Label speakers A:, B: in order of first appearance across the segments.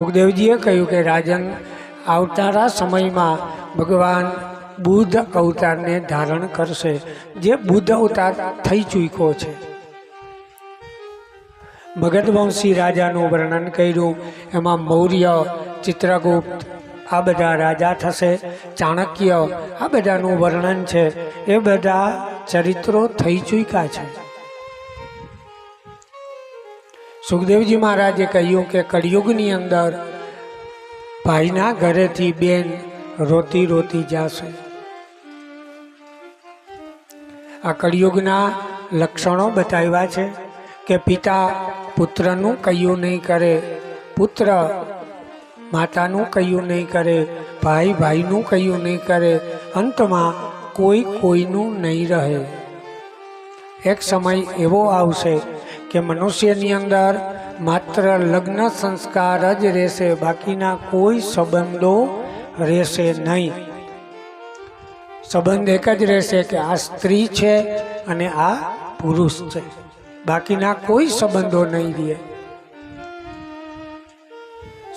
A: સુખદેવજીએ કહ્યું કે રાજન, આવનારા સમયમાં ભગવાન બુદ્ધ અવતારને ધારણ કરશે, જે બુદ્ધ અવતાર થઈ ચૂક્યો છે. મગધવંશી રાજાનું વર્ણન કર્યું. એમાં મૌર્ય, ચિત્રગુપ્ત આ બધા રાજા થશે. ચાણક્ય આ બધાનું વર્ણન છે. એ બધા ચરિત્રો થઈ ચૂક્યા છે. સુખદેવજી મહારાજે કહ્યું કે કળિયુગની અંદર ભાઈના ઘરેથી બેન રોતી રોતી જશે. આ કળિયુગના લક્ષણો બતાવ્યા છે કે પિતા પુત્રનું કહ્યું નહીં કરે, પુત્ર માતાનું કહ્યું નહીં કરે, ભાઈ ભાઈનું કહ્યું નહીં કરે, અંતમાં કોઈ કોઈનું નહીં રહે. એક સમય એવો આવશે કે મનુષ્યની અંદર માત્ર લગ્ન સંસ્કાર જ રહેશે, બાકીના કોઈ સંબંધો રહેશે નહીં. સંબંધ એક જ રહેશે કે આ સ્ત્રી છે અને આ પુરુષ છે, બાકીના કોઈ સંબંધો નહીં રહે.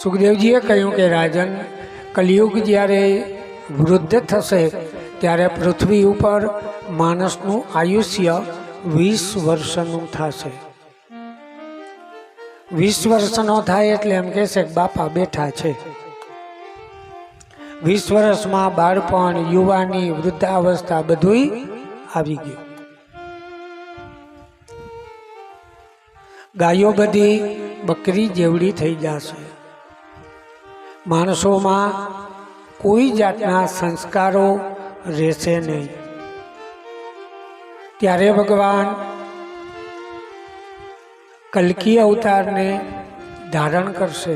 A: સુખદેવજીએ કહ્યું કે રાજન, કલિયુગ જ્યારે વૃદ્ધ થશે ત્યારે પૃથ્વી ઉપર માણસનું આયુષ્ય 20 વર્ષનું થશે. 20 વર્ષનો થાય એટલે એમ કહેશે કે બાપા બેઠા છે. 20 વર્ષમાં બાળપણ, યુવાની, વૃદ્ધાવસ્થા બધું આવી ગયું. ગાયો બધી બકરી જેવડી થઈ જશે. માણસોમાં કોઈ જાતના સંસ્કારો રહેશે નહીં. ત્યારે ભગવાન કલ્કી અવતારને ધારણ કરશે.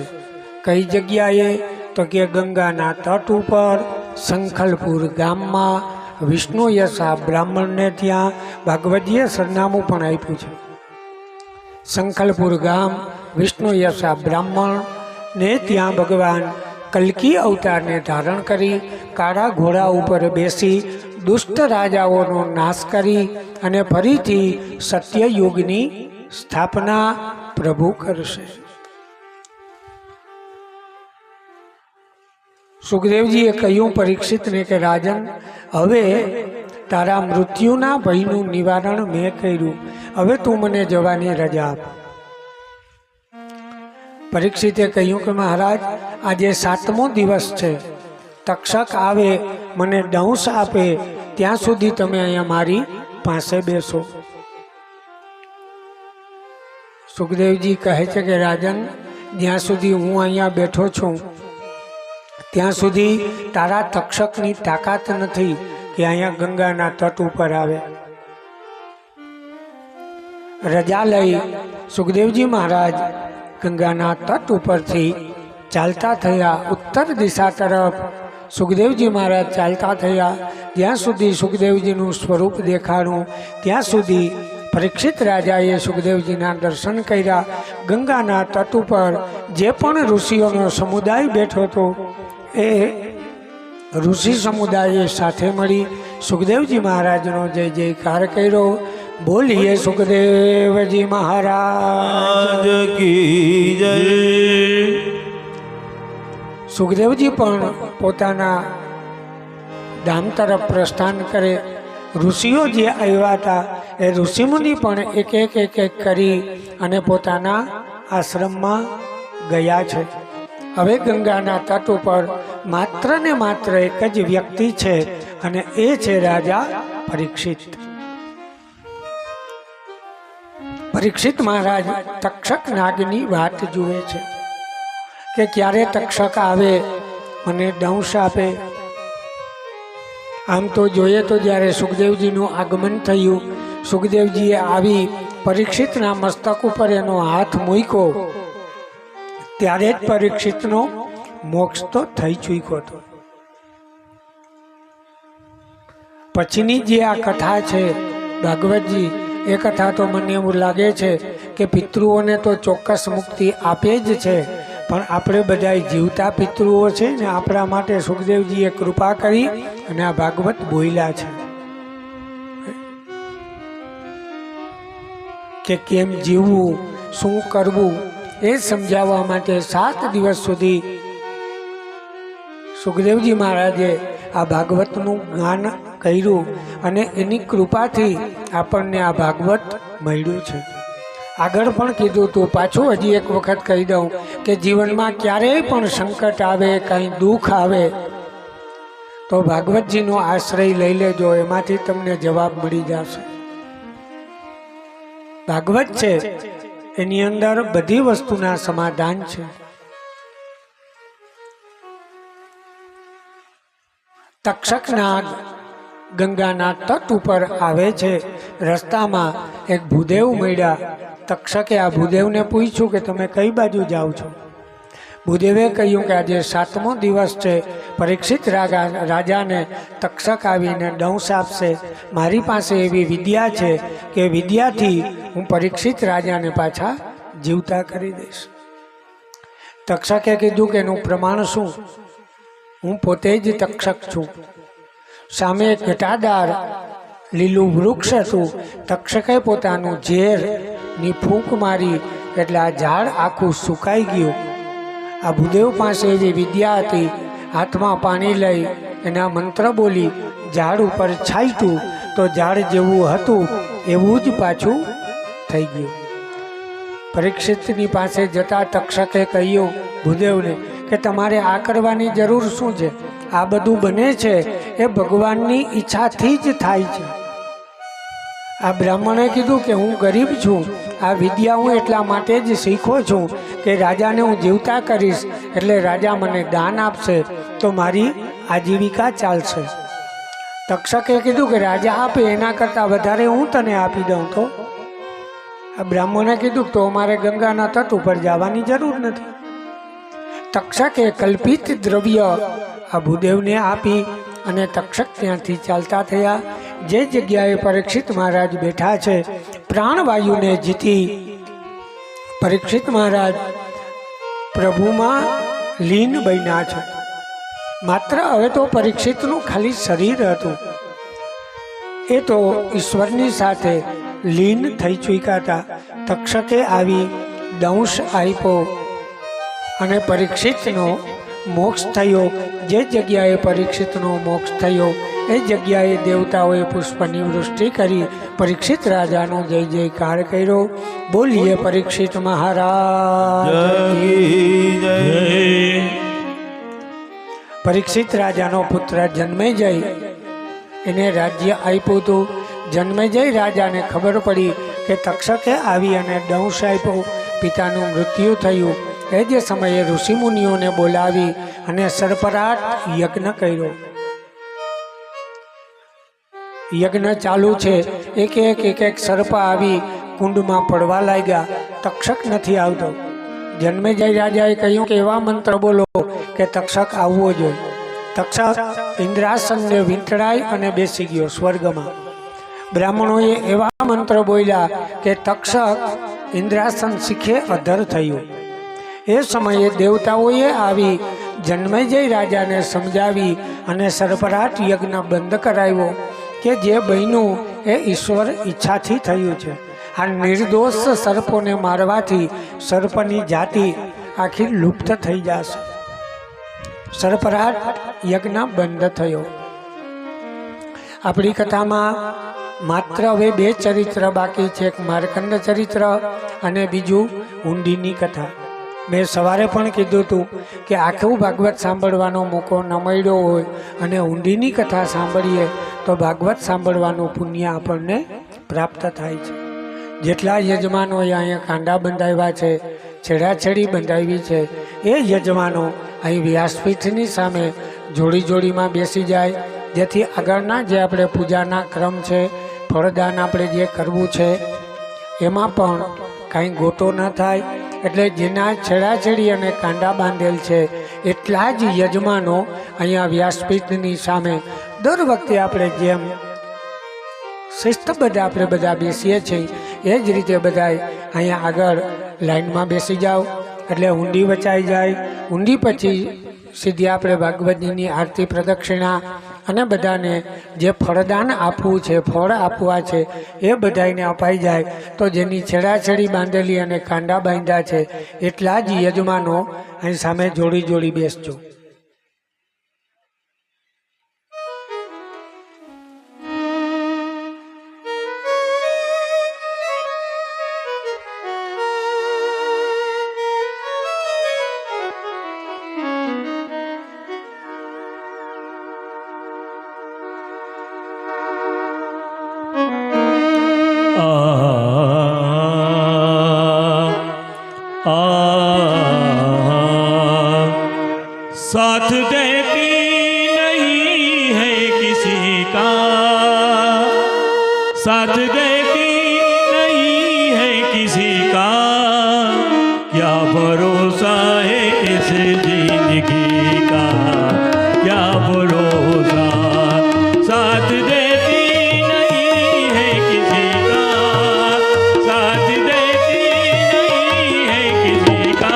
A: કઈ જગ્યાએ? તો કે ગંગાના તટ ઉપર સંખલપુર ગામમાં વિષ્ણુ યશા બ્રાહ્મણને ત્યાં ભાગવતીએ સરનામું પણ આપ્યું છે. સંખલપુર ગામ વિષ્ણુ યશા બ્રાહ્મણને ત્યાં ભગવાન કલ્કી અવતારને ધારણ કરી કાળા ઘોડા ઉપર બેસી દુષ્ટ રાજાઓનો નાશ કરી અને ફરીથી સત્યયુગની સ્થાપના પ્રભુ કરશે. સુખદેવજીએ કહ્યું પરીક્ષિતને કે રાજન, હવે તારા મૃત્યુના ભયનું નિવારણ મેં કર્યું, હવે તું મને જવાની રજા આપ. પરીક્ષિતે કહ્યું કે મહારાજ, આજે 7મો દિવસ છે. તક્ષક આવે, મને દંશ આપે, ત્યાં સુધી તમે અહીંયા મારી પાસે બેસો. સુખદેવજી કહે છે કે રાજન, જ્યાં સુધી હું અહીંયા બેઠો છું ત્યાં સુધી તારા તક્ષકની તાકાત નથી કે અહીંયા ગંગાના તટ ઉપર આવે. રજા લઈ સુખદેવજી મહારાજ ગંગાના તટ ઉપરથી ચાલતા થયા ઉત્તર દિશા તરફ. સુખદેવજી મહારાજ ચાલતા થયા. જ્યાં સુધી સુખદેવજીનું સ્વરૂપ દેખાણું ત્યાં સુધી પરીક્ષિત રાજાએ સુખદેવજીના દર્શન કર્યા. ગંગાના તટ ઉપર જે પણ ઋષિઓનો સમુદાય બેઠો હતો એ ઋષિ સમુદાયે સાથે મળી સુખદેવજી મહારાજનો જય જયકાર કર્યો. બોલીએ સુખદેવજી મહારાજ કી જય. સુખદેવજી પણ પોતાના ધામ તરફ પ્રસ્થાન કરે. ઋષિઓ જે આવ્યા હતા એ ઋષિમુનિ પણ એક એક કરી અને પોતાના આશ્રમમાં ગયા છે. હવે ગંગાના તટ ઉપર માત્ર ને માત્ર એક જ વ્યક્તિ છે અને એ છે રાજા પરીક્ષિત. પરીક્ષિત મહારાજ તક્ષક નાગની વાત જુએ છે કે ક્યારે તક્ષક આવે, મને દંશ આપે. આમ તો જોઈએ તો જ્યારે સુખદેવજીનું આગમન થયું, સુખદેવજીએ આવી પરીક્ષિતના મસ્તક ઉપર એનો હાથ મૂક્યો, ત્યારે જ પરીક્ષિતનો મોક્ષ તો થઈ ચૂક્યો હતો. પછીની જે આ કથા છે ભાગવતજી, એ કથા તો મને એવું લાગે છે કે પિતૃઓને તો ચોક્કસ મુક્તિ આપે જ છે, પણ આપણે બધા જીવતા પિતૃઓ છે ને, આપણા માટે સુખદેવજીએ કૃપા કરી અને આ ભાગવત બોલ્યા છે કે કેમ જીવવું, શું કરવું, એ સમજાવવા માટે 7 દિવસ સુધી સુખદેવજી મહારાજે આ ભાગવતનું જ્ઞાન કર્યું અને એની કૃપાથી આપણને આ ભાગવત મળ્યું છે. આગળ પણ કીધું તું, પાછું હજી એક વખત કહી દઉં કે જીવનમાં ક્યારેય પણ સંકટ આવે, કંઈ દુઃખ આવે તો ભાગવતજીનો આશ્રય લઈ લેજો, એમાંથી તમને જવાબ મળી જશે. ભાગવત છે એની અંદર બધી વસ્તુના સમાધાન છે. તક્ષકનાગ ગંગાના તટ ઉપર આવે છે. રસ્તામાં એક ભૂદેવ મળ્યા. તક્ષકે આ ભૂદેવને પૂછ્યું કે તમે કઈ બાજુ જાઓ છો? ભૂદેવે કહ્યું કે આજે 7મો દિવસ છે. પરીક્ષિત રાજાને તક્ષક આવીને દંશ આપશે. મારી પાસે એવી વિદ્યા છે કે વિદ્યાથી હું પરીક્ષિત રાજાને પાછા જીવતા કરી દઈશ. તક્ષકે કીધું કે એનું પ્રમાણ શું? હું પોતે જ તક્ષક છું. સામે ઘટાદાર લીલું વૃક્ષ હતું. તક્ષકે પોતાનું ઝેરની ફૂંક મારી એટલે આ ઝાડ આખું સુકાઈ ગયું. આ ભૂદેવ પાસે એવી વિદ્યા હતી. હાથમાં પાણી લઈ એના મંત્ર બોલી ઝાડ ઉપર છાંટ્યું તો ઝાડ જેવું હતું એવું જ પાછું થઈ ગયું. પરીક્ષિતની પાસે જતા તક્ષકે કહ્યું ભૂદેવને કે તમારે આ કરવાની જરૂર શું છે? આ બધું બને છે એ ભગવાનની ઈચ્છાથી જ થાય છે. આ બ્રાહ્મણે કીધું કે હું ગરીબ છું, આ વિદ્યા હું એટલા માટે જ શીખો છું કે રાજાને હું જીવતા કરીશ એટલે રાજા મને દાન આપશે તો મારી આજીવિકા ચાલશે. તક્ષકે કીધું કે રાજા આપે એના કરતાં વધારે હું તને આપી દઉં તો? આ બ્રાહ્મણે કીધું તો અમારે ગંગાના તટ ઉપર જવાની જરૂર નથી. તક્ષકે કલ્પિત દ્રવ્ય આ ભૂદેવને આપી અને તક્ષક ત્યાંથી ચાલતા થયા. જે જગ્યાએ પરીક્ષિત મહારાજ બેઠા છે, પ્રાણવાયુને જીતી પરીક્ષિત મહારાજ પ્રભુમાં લીન બન્યા છે. માત્ર હવે તો પરીક્ષિતનું ખાલી શરીર હતું, એ તો ઈશ્વરની સાથે લીન થઈ ચૂક્યા હતા. તક્ષકે આવી દંશ આપ્યો અને પરીક્ષિતનો મોક્ષ થયો. જે જગ્યાએ પરીક્ષિતનો મોક્ષ થયો એ જગ્યાએ દેવતાઓએ પુષ્પની વૃષ્ટિ કરી પરીક્ષિત રાજાનો જય જયકાર કર્યો. બોલીએ પરીક્ષિત મહારાજ. પરીક્ષિત રાજાનો પુત્ર જન્મેજય એને રાજ્ય આપ્યું હતું. જન્મેજય રાજાને ખબર પડી કે તક્ષકે આવી અને દંશ આપ્યો, પિતાનું મૃત્યુ થયું. એ જ સમયે ઋષિમુનિઓને બોલાવી અને સર્પરાટ યજ્ઞ કર્યો. યજ્ઞ ચાલુ છે. એક સર્પ આવી કુંડમાં પડવા લાગ્યા. તક્ષક નથી આવતો. જન્મેજય રાજાએ કહ્યું કે એવા મંત્ર બોલો કે તક્ષક આવવો જોઈએ. તક્ષક ઇન્દ્રાસનને વીંટળાઈ અને બેસી ગયો સ્વર્ગમાં. બ્રાહ્મણોએ એવા મંત્ર બોલ્યા કે તક્ષક ઇન્દ્રાસન શીખે અધર થયું. એ સમયે દેવતાઓએ આવી જન્મેજય રાજાને સમજાવી અને સર્પરાટ યજ્ઞ બંધ કરાવ્યો કે જે બન્યું એ ઈશ્વર ઈચ્છાથી થયું છે. આ નિર્દોષ સર્પોને મારવાથી સર્પની જાતિ આખી લુપ્ત થઈ જશે. સર્પરાટ યજ્ઞ બંધ થયો. આપણી કથામાં માત્ર હવે 2 ચરિત્ર બાકી છે, એક માર્કંડ ચરિત્ર અને બીજું ઊંડીની કથા. મેં સવારે પણ કીધું હતું કે આખું ભાગવત સાંભળવાનો મોકો ન મળ્યો હોય અને ઊંડીની કથા સાંભળીએ તો ભાગવત સાંભળવાનું પુણ્ય આપણને પ્રાપ્ત થાય છે. જેટલા યજમાનોએ અહીંયા કાંડા બંધાવ્યા છે, છેડાછેડી બંધાવી છે, એ યજમાનો અહીં વ્યાસપીઠની સામે જોડી જોડીમાં બેસી જાય, જેથી આગળના જે આપણે પૂજાના ક્રમ છે, ફળદાન આપણે જે કરવું છે એમાં પણ કાંઈ ગોટો ન થાય. એટલે જેના છેડાછેડી અને કાંડા બાંધેલ છે એટલા જ યજમાનો અહીંયા વ્યાસપીઠની સામે દર વખતે આપણે જેમ શિસ્તબદ્ધ આપણે બધા બેસીએ છીએ એ જ રીતે બધા અહીંયા આગળ લાઈનમાં બેસી જાઓ એટલે ઊંડી વચાઈ જાય. ઊંડી પછી સીધી આપણે ભાગવતજીની આરતી પ્રદક્ષિણા અને બધાને જે ફળદાન આપવું છે, ફળ આપવા છે એ બધાને અપાઈ જાય તો જેની છેડાછેડી બાંધેલી અને કાંડા બાંધ્યા છે એટલા જ યજમાનો અહીં સામે જોડી જોડી બેસજો.
B: साथ देती नहीं है किसी का, साथ देती नहीं है किसी का, क्या भरोसा है इस जिंदगी का, क्या भरोसा. साथ देती नहीं है किसी का, साथ देती नहीं है किसी का,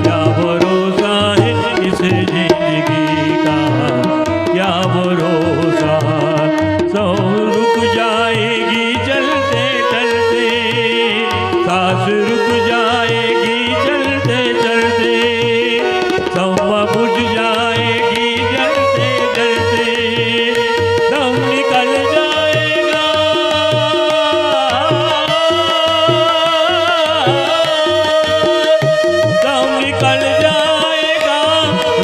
B: क्या भरोसा है इस जिंदगी का, क्या भरोसा. सब रुक जाएगी चलते चलते, सांस रुक जाएगी चलते चलते, सब बुझ जाएगी जलते जलते, दम निकल जाएगा, दम निकल जाएगा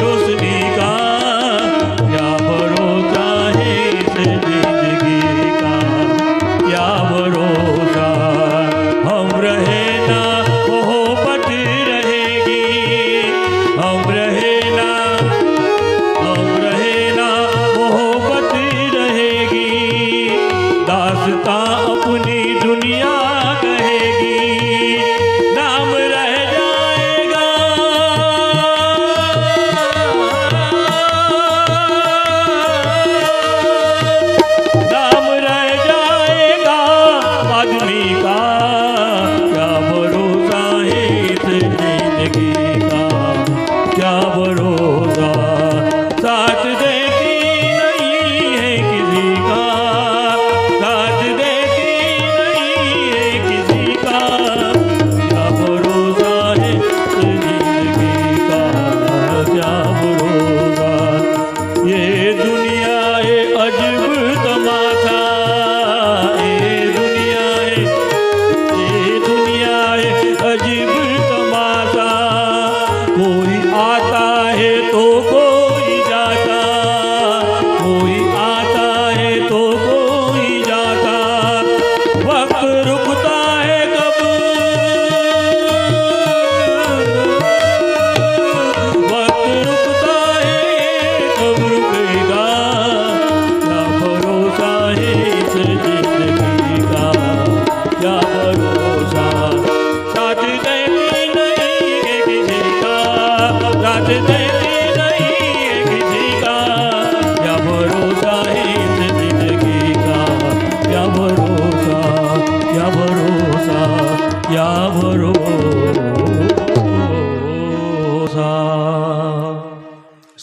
B: रोशनी का, क्या भरोसा है इस जिंदगी का, क्या भरोसा. हम रहे ना मोहब्बत रहेगी, हम रहे ना, हम रहे ना मोहब्बत रहेगी, दास्तां अपनी दुनिया कहेगी, नाम रह जाएगा, नाम रह जाएगा आदमी का, क्या भरोसा है इस जिंदगी का, क्या भरोसा. साथ देती नहीं है किसी का, साथ देती नहीं है किसी का, क्या भरोसा है इस जिंदगी का, क्या भरोसा. ये दुनिया है अजब तमाशा, ये दुनिया है, ये दुनिया है अजीब तमाशा, कोई आता है तो कोई जाता, कोई आता है तो कोई जाता, वक्त रुकता है कब, वक्त रुकता है कब रुकेगा, क्या भरोसा है इस जिंदगी का, क्या भरोसा. साथ देती नहीं है किसी का, साथ देती नहीं है किसी का, क्या भरोसा है इस जिंदगी का, क्या भरोसा, क्या भरोसा, क्या भरोसा.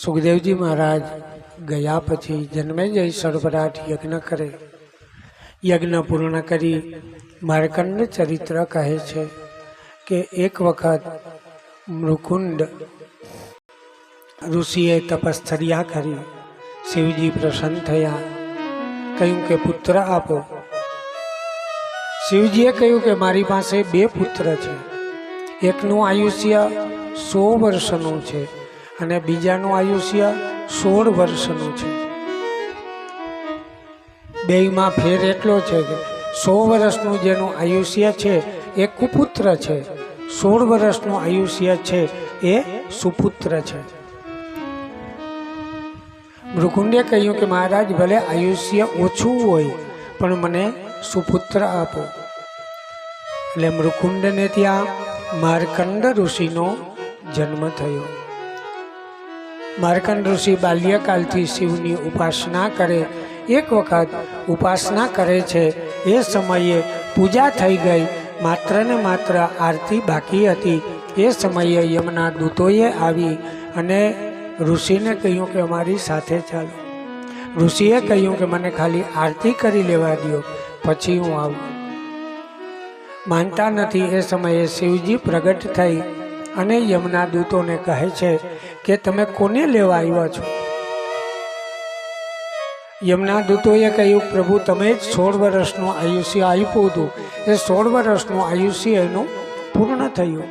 A: સુખદેવજી મહારાજ ગયા પછી જન્મેજય સર્વરાટ યજ્ઞ કરે. યજ્ઞ પૂર્ણ કરી માર્કંડ ચરિત્ર કહે છે કે એક વખત મૃકુંડ ઋષિએ તપશ્ચર્યા કરી. શિવજી પ્રસન્ન થયા, કહ્યું કે પુત્ર આપો. શિવજીએ કહ્યું કે મારી પાસે બે પુત્ર છે, એકનું આયુષ્ય 100 વર્ષનું છે અને બીજાનું આયુષ્ય 16 વર્ષનું છે. બેયમાં ફેર એટલો છે કે 100 વર્ષનું જેનું આયુષ્ય છે એ કુપુત્ર છે, 16 વર્ષનું આયુષ્ય છે એ સુપુત્ર છે. મૃકુંડે કહ્યું કે મહારાજ ભલે આયુષ્ય ઓછું હોય પણ મને સુપુત્ર આપો. એટલે મૃકુંડને ત્યાં માર્કંડ ઋષિનો જન્મ થયો. માર્કંડ ઋષિ બાલ્યકાલથી શિવની ઉપાસના કરે. એક વખત ઉપાસના કરે છે એ સમયે પૂજા થઈ ગઈ, માત્ર ને માત્ર આરતી બાકી હતી. એ સમયે યમના દૂતોએ આવી અને ઋષિને કહ્યું કે અમારી સાથે ચાલો. ઋષિએ કહ્યું કે મને ખાલી આરતી કરી લેવા દો, પછી હું આવું. માનતા નથી. એ સમયે શિવજી પ્રગટ થઈ અને યમના દૂતોને કહે છે કે તમે કોને લેવા આવ્યા છો? યમના દૂતોએ કહ્યું, પ્રભુ તમે જ 16 વર્ષનું આયુષ્ય આપ્યું હતું, એ 16 વર્ષનું આયુષ્ય એનું પૂર્ણ થયું.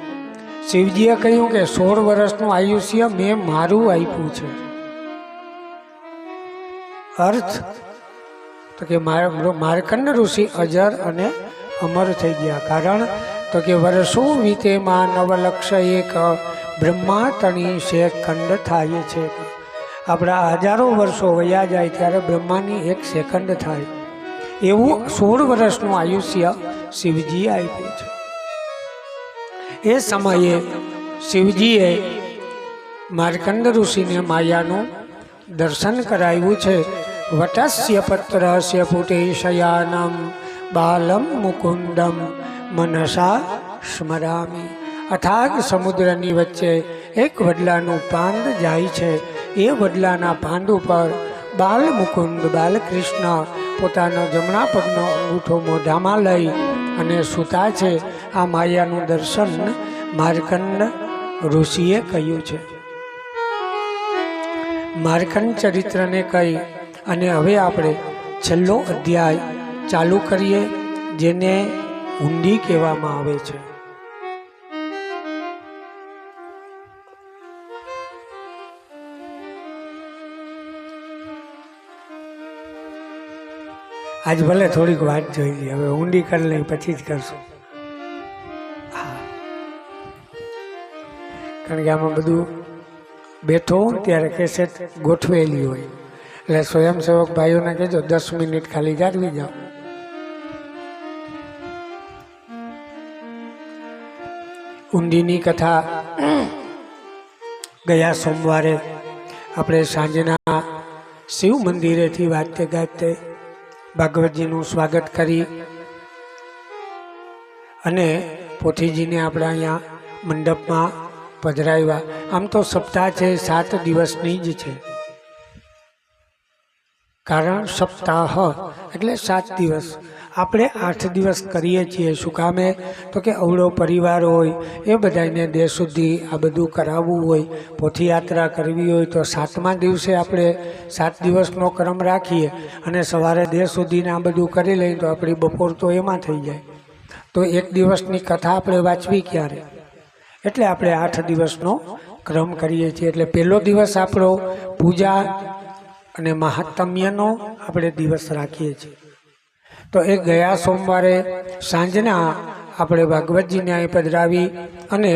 A: શિવજીએ કહ્યું કે 16 વર્ષનું આયુષ્ય મેં મારું આપ્યું છે. અર્થ તો કે માર્કંડ ઋષિ અજર અને અમર થઈ ગયા. કારણ તો કે વર્ષો વીતે માં 9 લક્ષ 1 બ્રહ્મા તણી સેકંડ થાય છે. આપણા હજારો વર્ષો વયા જાય ત્યારે બ્રહ્માની 1 સેકન્ડ થાય એવું 16 વર્ષનું આયુષ્ય શિવજી આપ્યું છે. એ સમયે શિવજીએ માર્કંડ ઋષિને માયાનું દર્શન કરાવ્યું છે. વટસ્ય પત્રસ્ય પુટે શયાનમ બાલમ મુકુંદમ મનસા સ્મરામી. અથાગ સમુદ્રની વચ્ચે એક વડલાનું પાંદ જાય છે. એ વડલાના પાંદ ઉપર બાલ મુકુંદ બાલકૃષ્ણ પોતાનો જમણા પગનો અંગૂઠો મોઢામાં લઈ અને સૂતા છે. આ માયાનું દર્શન માર્કંડ ઋષિએ કહ્યું છે. માર્કંડ ચરિત્રને કહી અને હવે આપણે છેલ્લો અધ્યાય ચાલુ કરીએ, જેને હુંડી કહેવામાં આવે છે. આજ ભલે થોડીક વાત જોઈ લઈએ, હવે ઊંડી કરી લઈ પછી જ કરશું. હા, કારણ કે આમાં બધું બેઠો હોઉં ત્યારે કેસેટ ગોઠવેલી હોય, એટલે સ્વયંસેવક ભાઈઓને કહેજો 10 મિનિટ ખાલી જાળવી જાઓ. ઊંડીની કથા ગયા સોમવારે આપણે સાંજના શિવ મંદિરેથી વાજતે ગાજતે ભાગવતજીનું સ્વાગત કરી અને પોથીજીને આપણે અહીંયા મંડપમાં પધરાવ્યા. આમ તો સપ્તાહ છે 7 દિવસની જ છે, કારણ સપ્તાહ એટલે 7 દિવસ. આપણે 8 દિવસ કરીએ છીએ. શું કામે? તો કે અવળો પરિવાર હોય, એ બધાને દેહ સુધી આ બધું કરાવવું હોય, પોથીયાત્રા કરવી હોય, તો 7મા દિવસે આપણે 7 દિવસનો ક્રમ રાખીએ અને સવારે દેહ સુધીને આ બધું કરી લઈએ તો આપણી બપોર તો એમાં થઈ જાય. તો 1 દિવસની કથા આપણે વાંચવી ક્યારે? એટલે આપણે 8 દિવસનો ક્રમ કરીએ છીએ. એટલે પહેલો દિવસ આપણો પૂજા અને મહાત્મ્યનો આપણે દિવસ રાખીએ છીએ. તો એ ગયા સોમવારે સાંજના આપણે ભાગવતજીને અહીં પધરાવી અને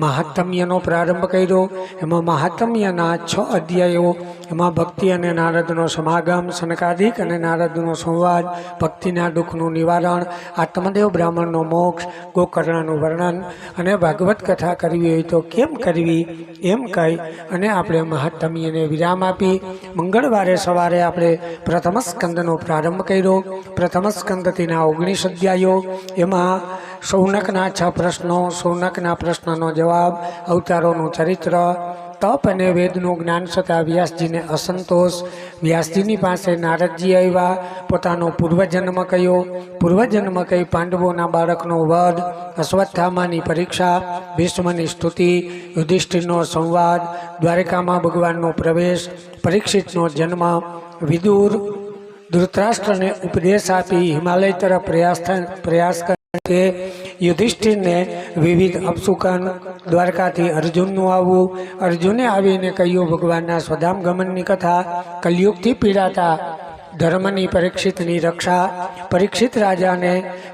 A: મહાત્મ્યનો પ્રારંભ કર્યો. એમાં મહાત્મ્યના 6 અધ્યાયો, એમાં ભક્તિ અને નારદનો સમાગમ, સનકાદિક અને નારદનો સંવાદ, ભક્તિના દુઃખનું નિવારણ, આત્મદેવ બ્રાહ્મણનો મોક્ષ, ગોકર્ણનું વર્ણન અને ભાગવત કથા કરવી હોય તો કેમ કરવી એમ કહી અને આપણે મહાત્મ્યને વિરામ આપી. મંગળવારે સવારે આપણે પ્રથમ સ્કંદનો પ્રારંભ કર્યો. પ્રથમ સ્કંદથીના 19 અધ્યાયો, એમાં શૌનકના 6 પ્રશ્નો, શૌનકના પ્રશ્નનો જવાબ, અવતારોનું ચરિત્ર, તપ અને વેદનું જ્ઞાન છતાં વ્યાસજીને અસંતોષ. વ્યાસજીની પાસે નારદજી આવ્યા, પોતાનો પૂર્વજન્મ કયો, પૂર્વજન્મ કહી પાંડવોના બાળકનો વધ, અશ્વત્થામાની પરીક્ષા, ભીષ્મની સ્તુતિ, યુધિષ્ઠિરનો સંવાદ, દ્વારકામાં ભગવાનનો પ્રવેશ, પરીક્ષિતનો જન્મ, વિદુર ધૃતરાષ્ટ્રને ઉપદેશ આપી હિમાલય તરફ પ્રયાસ કરે, યુધિષ્ઠિરને વિવિધ અપશુકન, દ્વારકાથી અર્જુનનું આવવું, અર્જુને આવીને કહ્યું ભગવાનના સ્વધામ ગમનની કથા, કલયુગથી પીડાતા ધર્મની પરીક્ષિતની રક્ષા, પરીક્ષિત રાજાને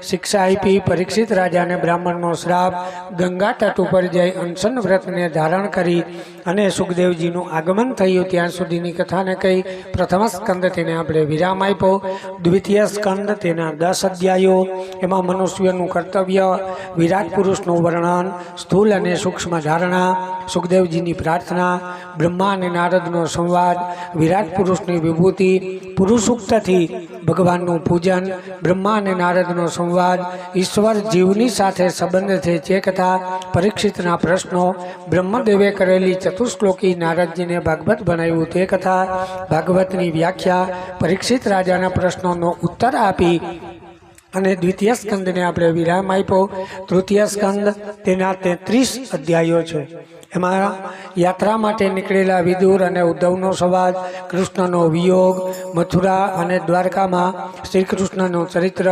A: શિક્ષા આપી, પરીક્ષિત રાજાને બ્રાહ્મણનો શ્રાપ, ગંગા તટ ઉપર જઈ અનશન વ્રતને ધારણ કરી અને સુખદેવજીનું આગમન થયું ત્યાં સુધીની કથાને કહી પ્રથમ સ્કંદ તેને આપણે વિરામ આપ્યો. દ્વિતીય સ્કંદ તેના 10 અધ્યાયો, એમાં મનુષ્યનું કર્તવ્ય, વિરાટ પુરુષનું વર્ણન, સ્થૂલ અને સૂક્ષ્મ ધારણા, સુખદેવજીની પ્રાર્થના, બ્રહ્મા અને નારદનો સંવાદ, વિરાટ પુરુષની વિભૂતિ, પુરુષોક્તથી ભગવાનનું પૂજન, બ્રહ્મા અને નારદનો સંવાદ, ઈશ્વર જીવની સાથે સંબંધ છે તે કથા, પરીક્ષિતના પ્રશ્નો, બ્રહ્મદેવે કરેલી ચતુશ્લોકી નારદજીને ભાગવત બનાવ્યું તે કથા, ભાગવતની વ્યાખ્યા, પરીક્ષિત રાજાના પ્રશ્નોનો ઉત્તર આપી અને દ્વિતીય સ્કંદને આપણે વિરામ આપ્યો. તૃતીય સ્કંદ તેના 33 અધ્યાયો છે. એમાં યાત્રા માટે નીકળેલા વિદુર અને ઉદ્ધવનો સંવાદ, કૃષ્ણનો વિયોગ, મથુરા અને દ્વારકામાં શ્રી કૃષ્ણનું ચરિત્ર,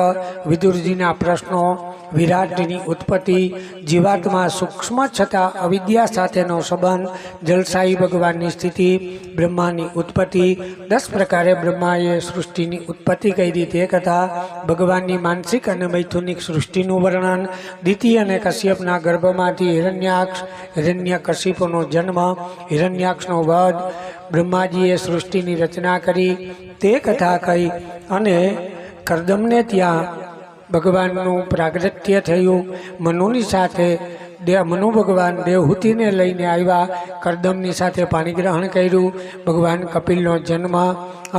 A: વિદુરજીના પ્રશ્નો, વિરાટની ઉત્પત્તિ, જીવાત્મા સૂક્ષ્મ છતાં અવિદ્યા સાથેનો સંબંધ, જલસાઈ ભગવાનની સ્થિતિ, બ્રહ્માની ઉત્પત્તિ, 10 પ્રકારે બ્રહ્માએ સૃષ્ટિની ઉત્પત્તિ કરી તે કથા, ભગવાનની માનસિક અને મૈથુનિક સૃષ્ટિનું વર્ણન, દિતિ અને કશ્યપના ગર્ભમાંથી હિરણ્યકશિપુનો જન્મ, હિરણ્યાક્ષનો વધ, બ્રહ્માજીએ સૃષ્ટિની રચના કરી તે કથા કહી અને કરદમને ત્યાં ભગવાનનું પ્રાગટ્ય થયું. મનુની સાથે મનુ ભગવાન દેવહૂતિને લઈને આવ્યા, કરદમની સાથે પાણી ગ્રહણ કર્યું, ભગવાન કપિલનો જન્મ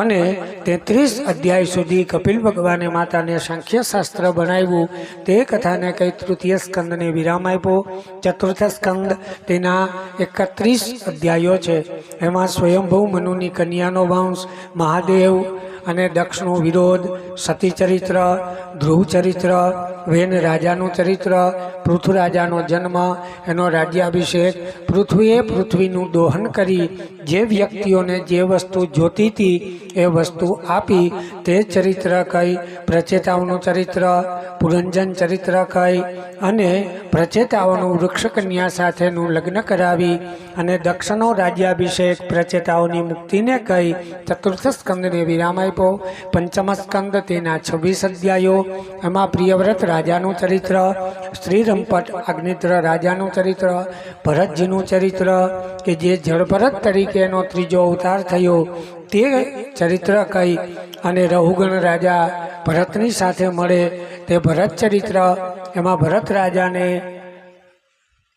A: અને 33 અધ્યાય સુધી કપિલ ભગવાને માતાને સાંખ્યશાસ્ત્ર બનાવ્યું તે કથાને કઈ તૃતીય સ્કંદને વિરામ આપ્યો. ચતુર્થ સ્કંદ તેના 31 અધ્યાયો છે. એમાં સ્વયંભૂ મનુની કન્યાનો વંશ, મહાદેવ અને દક્ષનો વિરોધ, સતી ચરિત્ર, ધ્રુવ ચરિત્ર, વેન રાજાનું ચરિત્ર, પૃથુ રાજાનો જન્મ, એનો રાજ્યાભિષેક, પૃથ્વીએ પૃથ્વીનું દોહન કરી જે વ્યક્તિઓને જે વસ્તુ જોતી હતી એ વસ્તુ આપી તે ચરિત્ર કહી, પ્રચેતાઓનું ચરિત્ર, પુરંજન ચરિત્ર કહી અને પ્રચેતાઓનું વૃક્ષકન્યા સાથેનું લગ્ન કરાવી અને દક્ષનો રાજ્યાભિષેક, પ્રચેતાઓની મુક્તિને કહી ચતુર્થ સ્કંદને વિરામ આપ્યો. પંચમ સ્કંદ તેના 26 અધ્યાયો. એમાં પ્રિયવ્રત રાજાનું ચરિત્ર, શ્રીરંપટ અગ્નિદ્ર રાજાનું ચરિત્ર, ભરતજીનું ચરિત્ર કે જે જળભરત તરીકેનો ત્રીજો અવતાર થયો તે ચરિત્ર કહી અને રહુગણ રાજા ભરતની સાથે મળે તે ભરત ચરિત્ર. એમાં ભરત રાજાને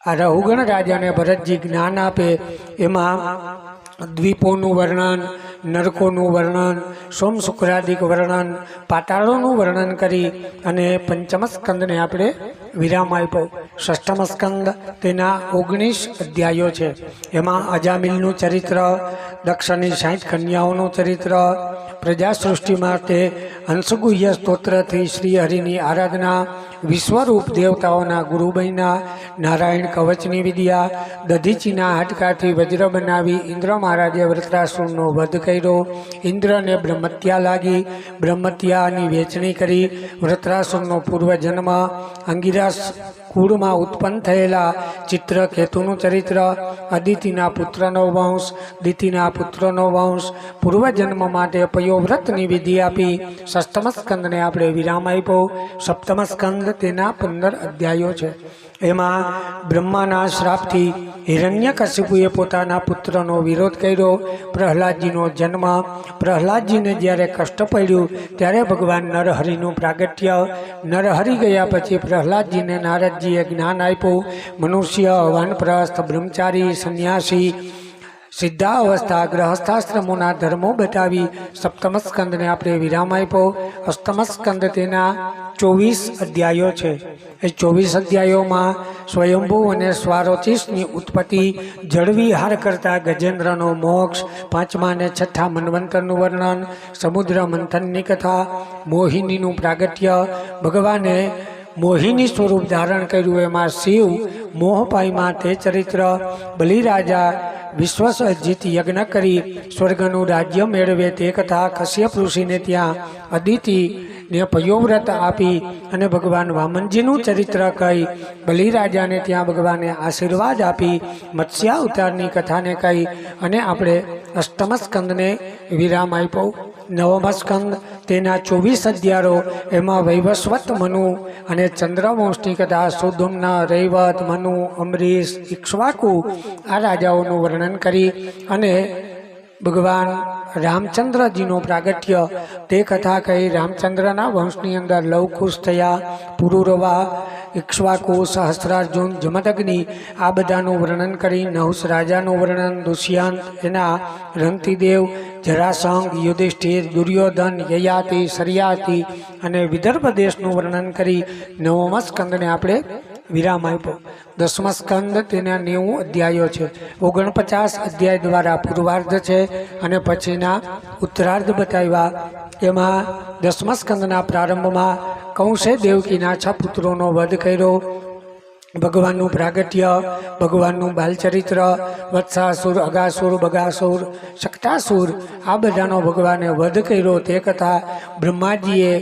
A: આ રહુગણ રાજાને ભરતજી જ્ઞાન આપે એમાં દ્વીપોનું વર્ણન, નરકોનું વર્ણન, સોમ શુક્રાદિક વર્ણન, પાતાળોનું વર્ણન કરી અને પંચમ સ્કંદને આપણે વિરામ આપ્યો. ષષ્ઠમ સ્કંદ તેના 19 અધ્યાયો છે. એમાં અજામિલનું ચરિત્ર, દક્ષની 60 કન્યાઓનું ચરિત્ર, પ્રજા સૃષ્ટિ માટે હંસગુહ્ય સ્તોત્રથી શ્રી હરિની આરાધના, વિશ્વરૂપ દેવતાઓના ગુરુ બન્યા, નારાયણ કવચની વિદ્યા, દધીચીના હાડકાથી વજ્ર બનાવી ઇન્દ્ર મહારાજે વૃત્રાસુરનો વધ કર્યો, ઇન્દ્રને બ્રહ્મત્યા લાગી, બ્રહ્મત્યાની વેચણી કરી, વૃત્રાસુરનો પૂર્વજન્મ, અંગિરાસ કુળમાં ઉત્પન્ન થયેલા ચિત્રકેતુનું ચરિત્ર, અદિતિના પુત્રનો વંશ, દિતિના પુત્રનો વંશ, પૂર્વજન્મ માટે પયોવ્રતની વિધિ આપી. સપ્તમ સ્કંદને આપણે વિરામ આપ્યો. સપ્તમ સ્કંદ તેના 15 અધ્યાયો છે. એમાં બ્રહ્માના શ્રાપથી હિરણ્યકશિપુએ પોતાના પુત્રનો વિરોધ કર્યો, પ્રહલાદજીનો જન્મ, પ્રહલાદજીને જ્યારે કષ્ટ પડ્યું ત્યારે ભગવાન નરહરિનું પ્રાગટ્ય, નરહરિ ગયા પછી પ્રહલાદજીને નારદજીએ જ્ઞાન આપ્યું, મનુષ્ય, વાનપ્રસ્થ, બ્રહ્મચારી, સંન્યાસી, સિદ્ધા અવસ્થા, ગ્રહસ્થાશ્રમોના ધર્મો બતાવી સપ્તમ સ્કંદને આપણે વિરામ આપ્યો. અષ્ટમ સ્કંદ તેના 24 અધ્યાયો છે. એ 24 અધ્યાયોમાં સ્વયંભૂ અને સ્વારોચિષની ઉત્પત્તિ, જળવિહાર કરતા ગજેન્દ્રનો મોક્ષ, 5મા અને 6ઠા મન્વંતરનું વર્ણન, સમુદ્ર મંથનની કથા, મોહિનીનું પ્રાગટ્ય, ભગવાને મોહિની સ્વરૂપ ધારણ કર્યું એમાં શિવ મોહપાઈમાં તે ચરિત્ર, બલિરાજા વિશ્વજીત યજ્ઞ કરી સ્વર્ગનું રાજ્ય મેળવે તે કથા, કશ્યપ ઋષિને ત્યાં અદિતિને પયોવ્રત આપી અને ભગવાન વામનજીનું ચરિત્ર કહી, બલિરાજાને ત્યાં ભગવાને આશીર્વાદ આપી, મત્સ્યાવતારની કથાને કહી અને આપણે અષ્ટમ સ્કંદને વિરામ આપ્યો. નવમ સ્કંદ તેના 24 અધ્યાયો. એમાં વૈવસ્વત મનુ અને ચંદ્રવંશની કથા, સુધુમ્ન, રૈવત, મનુ, અમરીશ, ઇક્ષ્વાકુ આ રાજાઓનું વર્ણન કરી અને ભગવાન રામચંદ્રજીનું પ્રાગટ્ય તે કથા કહી. રામચંદ્રના વંશની અંદર લવકુશ થયા, પુરુરવા ઇક્ષ્વાકુ, સહસ્ત્રાર્જુન, જમદગ્નિ આ બધાનું વર્ણન કરી નહુસ રાજાનું વર્ણન, દુષ્યંત, એના રંતિદેવ, જરાસંઘ, યુધિષ્ઠિર, દુર્યોધન, યયાતિ, શર્યાતિ અને વિદર્ભ દેશનું વર્ણન કરી 9મા સ્કંદને આપણે વિરામ આપ્યો. 10મા સ્કંદ તેના 90 અધ્યાયો છે. 49 અધ્યાય દ્વારા પૂર્વાર્ધ છે અને પછીના ઉત્તરાર્ધ બતાવ્યા. એમાં 10મા સ્કંદના પ્રારંભમાં કંસે દેવકીના 6 પુત્રોનો વધ કર્યો, ભગવાનનું પ્રાગટ્ય, ભગવાનનું બાલચરિત્ર, વત્સાસુર, અગાસુર, બગાસુર, શક્તાસુર આ બધાનો ભગવાને વધ કર્યો તે કથા. બ્રહ્માજીએ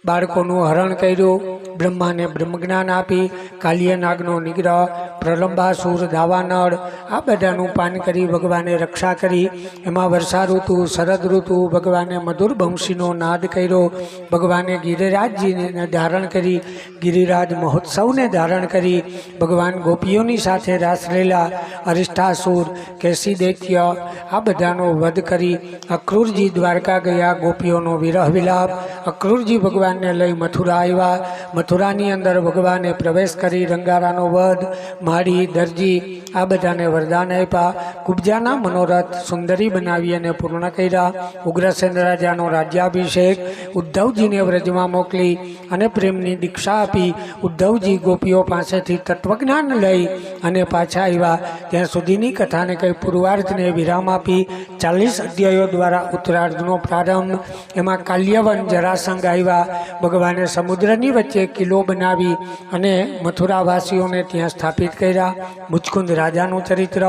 A: બાળકોનું હરણ કર્યું, બ્રહ્માને બ્રહ્મજ્ઞાન આપી, કાલિય નાગનો નિગ્રહ, પ્રલંબાસુર, દાવાનળ આ બધાનું પાન કરી ભગવાને રક્ષા કરી. એમાં વર્ષા ઋતુ, શરદ ઋતુ ભગવાને મધુર બંશીનો નાદ કર્યો, ભગવાને ગિરિરાજજીને ધારણ કરી, ગિરિરાજ મહોત્સવને ધારણ કરી, ભગવાન ગોપીઓની સાથે રાસલીલા, અરિષ્ટાસુર, કેસી દૈત્ય આ બધાનો વધ કરી. અક્રૂરજી દ્વારકા ગયા, ગોપીઓનો વિરહ વિલાપ. અક્રૂરજી ભગવાનને લઈ મથુરા આવ્યા, મથુરાની અંદર ભગવાને પ્રવેશ કરી રંગારાનો વધ, માળી, દરજી આ બધાને વરદાન આપ્યા. કુબજાના મનોરથ સુંદરી બનાવી અને પૂર્ણ કર્યા. ઉગ્રસેન રાજાનો રાજ્યાભિષેક, ઉદ્ધવજીને વ્રજમાં મોકલી અને પ્રેમની દીક્ષા આપી. ઉદ્ધવજી ગોપીઓ પાસેથી તત્વજ્ઞાન લઈ અને પાછા આવ્યા. ત્યાં સુધીની કથાને કંઈ પૂર્વાર્ધને વિરામ આપી. 40 અધ્યાયો દ્વારા ઉત્તરાર્ધનો પ્રારંભ. એમાં કાલ્યવન, જરાસંઘ આવ્યા, ભગવાને સમુદ્રની વચ્ચે કિલ્લો બનાવી અને મથુરાવાસીઓને ત્યાં સ્થાપિત કર્યા. મુચકુંદ રાજાનું ચરિત્ર,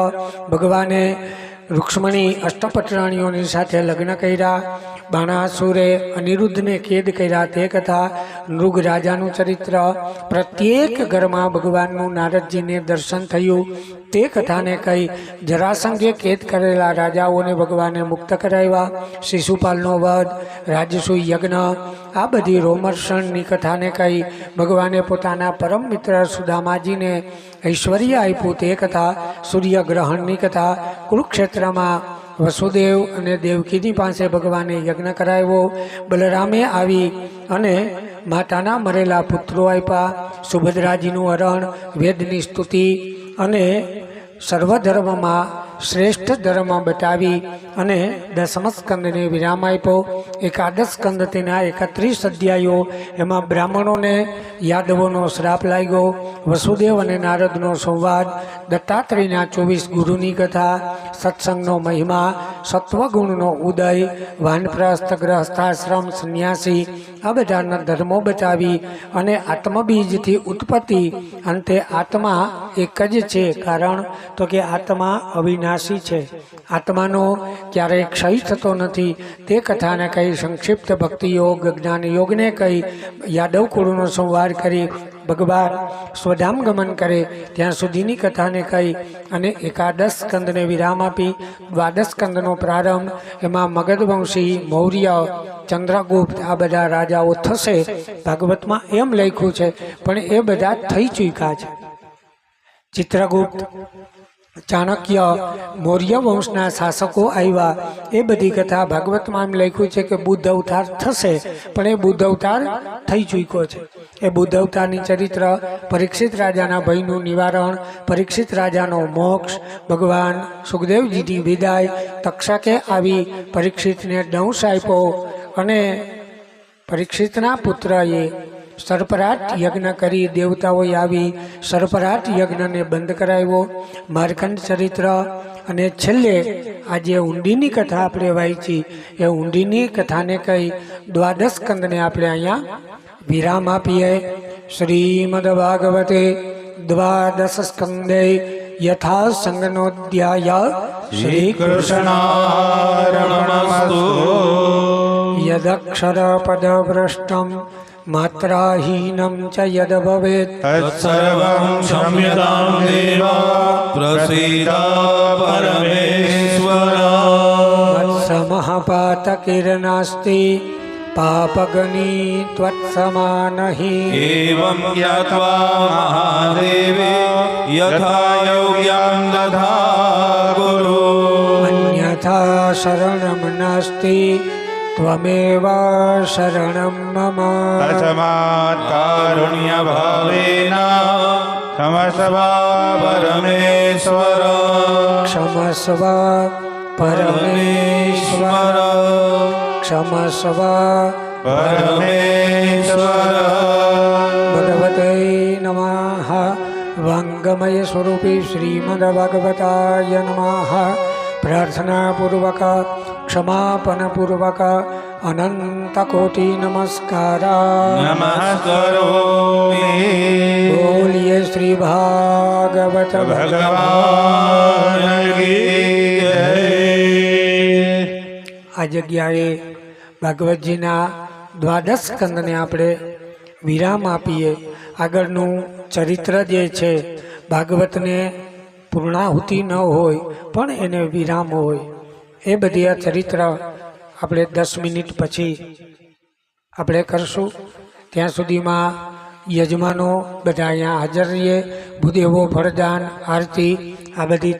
A: ભગવાને રૂક્ષ્મણી અષ્ટપટરાણીઓની સાથે લગ્ન કર્યા. બાણાસુરે અનિરુદ્ધને કેદ કર્યા તે કથા. નૃગ રાજાનું ચરિત્ર, પ્રત્યેક ઘરમાં ભગવાનનું નારદજીને દર્શન થયું તે કથાને કહી. જરાસંઘે કેદ કરેલા રાજાઓને ભગવાને મુક્ત કરાવ્યા. શિશુપાલનો વધ, રાજસુ યજ્ઞ આ બધી રોમર્ષણની કથાને કહી. ભગવાને પોતાના પરમ મિત્ર સુદામાજીને ઐશ્વર્ય આપ્યું તે કથા. સૂર્યગ્રહણની કથા. કુરુક્ષેત્રમાં વસુદેવ અને દેવકીની પાસે ભગવાને યજ્ઞ કરાવ્યો. બલરામે આવી અને માતાના મરેલા પુત્રો આપ્યા. સુભદ્રાજીનું હરણ, વેદની સ્તુતિ અને સર્વધર્મમાં શ્રેષ્ઠ ધર્મ બતાવી અને 10મા સ્કંદને વિરામ આપ્યો. 11 સ્કંદ તેના 31 અધ્યાયો. એમાં બ્રાહ્મણોને યાદવોનો શ્રાપ લાગ્યો, વસુદેવ અને નારદનો સંવાદ, દત્તાત્રેયના 24 ગુરુની કથા, સત્સંગનો મહિમા, સત્વગુણનો ઉદય, વાનપ્રસ્થ, ગ્રહસ્થાશ્રમ, સંન્યાસી આ બધાના ધર્મો બતાવી અને આત્મબીજથી ઉત્પત્તિ. અંતે આત્મા એક જ છે, કારણ તો કે આત્મા અવિનાશી છે, આત્માનો ક્યારેય ક્ષય થતો નથી તે કથાને કહી. સંક્ષિપ્ત ભક્તિ યોગ, જ્ઞાન યોગને કહી. યાદવ કુળનો સંવાર કરી ભગવાન સ્વધામ ગમન કરે ત્યાં સુધીની કથાને કહી અને 11 સ્કંદને વિરામ આપી. 12 સ્કંદનો પ્રારંભ. એમાં મગધવંશી, મૌર્ય, ચંદ્રગુપ્ત આ બધા રાજાઓ થશે. ભાગવતમાં એમ લખ્યું છે પણ એ બધા થઈ ચૂક્યા છે. ચિત્રગુપ્ત, ચાણક્ય, મૌર્ય વંશના શાસકો આવ્યા એ બધી કથા ભાગવતમાં એમ લખ્યું છે કે બુદ્ધ અવતાર થશે પણ એ બુદ્ધ અવતાર થઈ ચૂક્યો છે. એ બુદ્ધ અવતારની ચરિત્ર, પરીક્ષિત રાજાના ભયનું નિવારણ, પરીક્ષિત રાજાનો મોક્ષ, ભગવાન સુખદેવજીની વિદાય, તક્ષકે આવી પરીક્ષિતને દંશ આપ્યો અને પરીક્ષિતના પુત્રએ સર્પરાટ યજ્ઞ કરી, દેવતાઓએ આવી સર્પરાટ યજ્ઞને બંધ કરાવ્યો. માર્કંડ ચરિત્ર અને છેલ્લે આજે ઊંડીની કથા આપણે વાંચી એ ઊંડીની કથાને કહી 12 સ્કંદને આપણે અહીંયા વિરામ આપીએ. શ્રીમદ ભાગવતે 12 સ્કંદે યથા સંગનોધ્યાય શ્રી
C: કૃષ્ણાર્પણમસ્તુ.
A: યદક્ષર પદ ભ્રષ્ટમ માત્રાહીનમ ચ યદ ભવેત
C: તત્સર્વં ક્ષમ્યતાં દેવ પ્રસીદ પરમેશ્વર.
A: વત્સમઃપાતકિર્નાસ્તિ પાપગની ત્વત્સમાનહિ.
C: એવં જ્ઞાત્વા મહાદેવે યથા યોગ્યં દધા ગુરુ.
A: અન્યથા શરણમ નાસ્તિ ત્વમેવ શરણં મમ
C: તસ્માत् કારુણ્યભાવેન ક્ષમસ્વ પરમેશ્વર
A: ક્ષમસ્વ પરમેશ્વર ક્ષમસ્વ
C: પરમેશ્વર
A: ભગવતે નમઃ વાંગમય સ્વરૂપી શ્રીમદ્ભગવતાય નમઃ પ્રાર્થનાપૂર્વક ક્ષમાપનપૂર્વક અનંતકોટિ નમસ્કાર
C: નમસ્કારોમિ
A: બોલીએ શ્રી ભાગવત
C: ભગવાન કી જય.
A: આ જગ્યાએ ભાગવતજીના દ્વાદશ સ્કંદને આપણે વિરામ આપીએ. આગળનું ચરિત્ર જે છે ભાગવતને પૂર્ણાહુતિ ન હોય પણ એને વિરામ હોય એ બધી આ ચરિત્ર આપણે 10 મિનિટ પછી આપણે કરશું. ત્યાં સુધીમાં યજમાનો બધા અહીંયા હાજર રહીએ. ભૂદેવો ફળદાન આરતી આ બધી